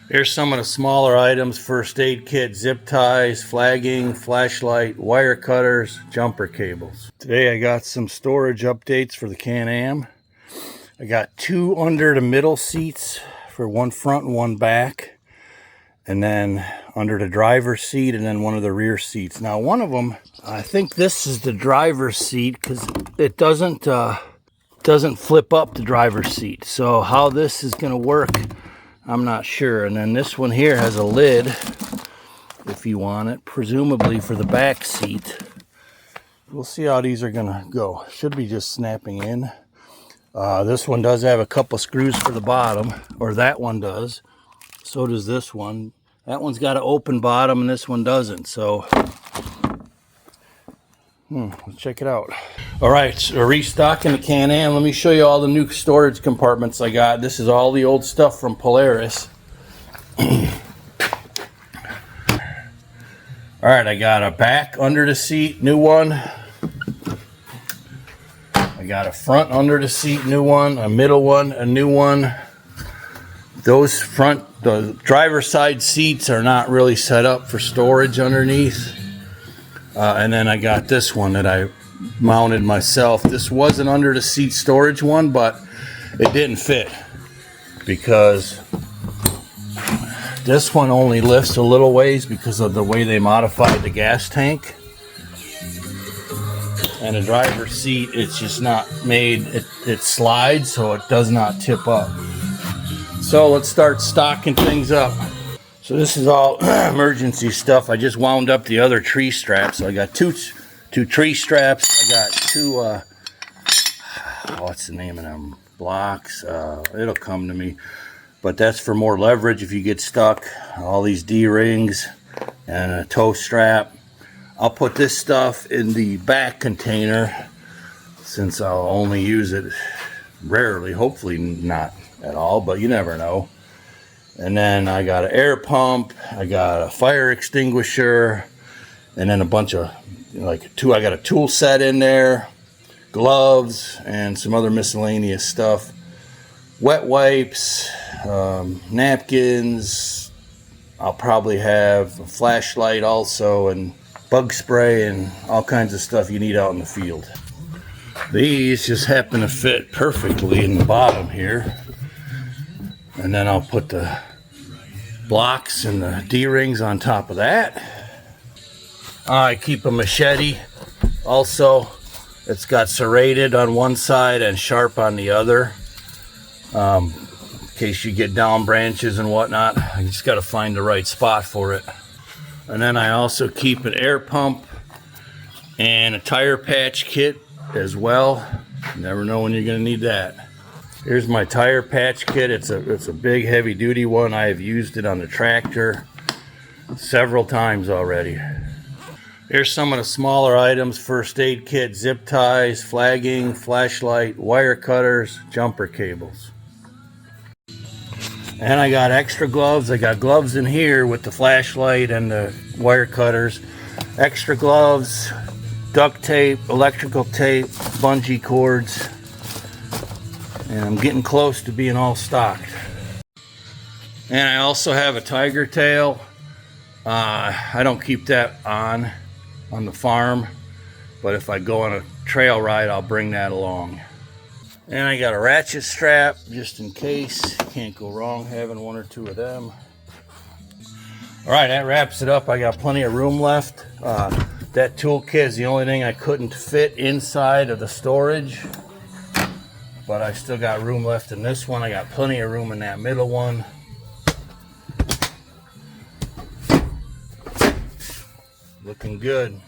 Here's some of the smaller items: first aid kit, zip ties, flagging, flashlight, wire cutters, jumper cables. Today I got some storage updates for the Can-Am. I got 2 under the middle seats for one front and one back, and then under the driver's seat, and then one of the rear seats. Now one of them, I think this is the driver's seat because it doesn't flip up the driver's seat. So how this is going to work, I'm not sure. And then this one here has a lid if you want it, presumably for the back seat. We'll see how these are gonna go. Should be just snapping in. This one does have a couple screws for the bottom, or that one does. So does this one. That one's got an open bottom and this one doesn't. So let's check it out. All right, so restocking the Can-Am. Let me show you all the new storage compartments I got. This is all the old stuff from Polaris. All right, I got a back under the seat, new one. I got a front under the seat, new one. A middle one, a new one. Those the driver's side seats are not really set up for storage underneath. And then I got this one that I mounted myself. This was an under the seat storage one, but it didn't fit because this one only lifts a little ways because of the way they modified the gas tank. And the driver's seat, it's just not made, it slides, so it does not tip up. So let's start stocking things up. So this is all emergency stuff. I just wound up the other tree straps. So I got two tree straps. I got 2, what's the name of them? Blocks. It'll come to me. But that's for more leverage if you get stuck. All these D-rings and a toe strap. I'll put this stuff in the back container since I'll only use it rarely. Hopefully not at all, but you never know. And then I got an air pump, I got a fire extinguisher, and then a bunch of, I got a tool set in there, gloves, and some other miscellaneous stuff. Wet wipes, napkins. I'll probably have a flashlight also, and bug spray, and all kinds of stuff you need out in the field. These just happen to fit perfectly in the bottom here. And then I'll put the blocks and the D-rings on top of that. I keep a machete. Also, it's got serrated on one side and sharp on the other. In case you get down branches and whatnot. You just got to find the right spot for it. And then I also keep an air pump and a tire patch kit as well. You never know when you're going to need that. Here's my tire patch kit. It's a big heavy duty one. I have used it on the tractor several times already. Here's some of the smaller items: first aid kit, zip ties, flagging, flashlight, wire cutters, jumper cables. And I got extra gloves. I got gloves in here with the flashlight and the wire cutters. Extra gloves, duct tape, electrical tape, bungee cords. And I'm getting close to being all stocked. And I also have a tiger tail. I don't keep that on the farm, but if I go on a trail ride, I'll bring that along. And I got a ratchet strap just in case. Can't go wrong having 1 or 2 of them. All right, that wraps it up. I got plenty of room left. That toolkit is the only thing I couldn't fit inside of the storage. But I still got room left in this one. I got plenty of room in that middle one. Looking good.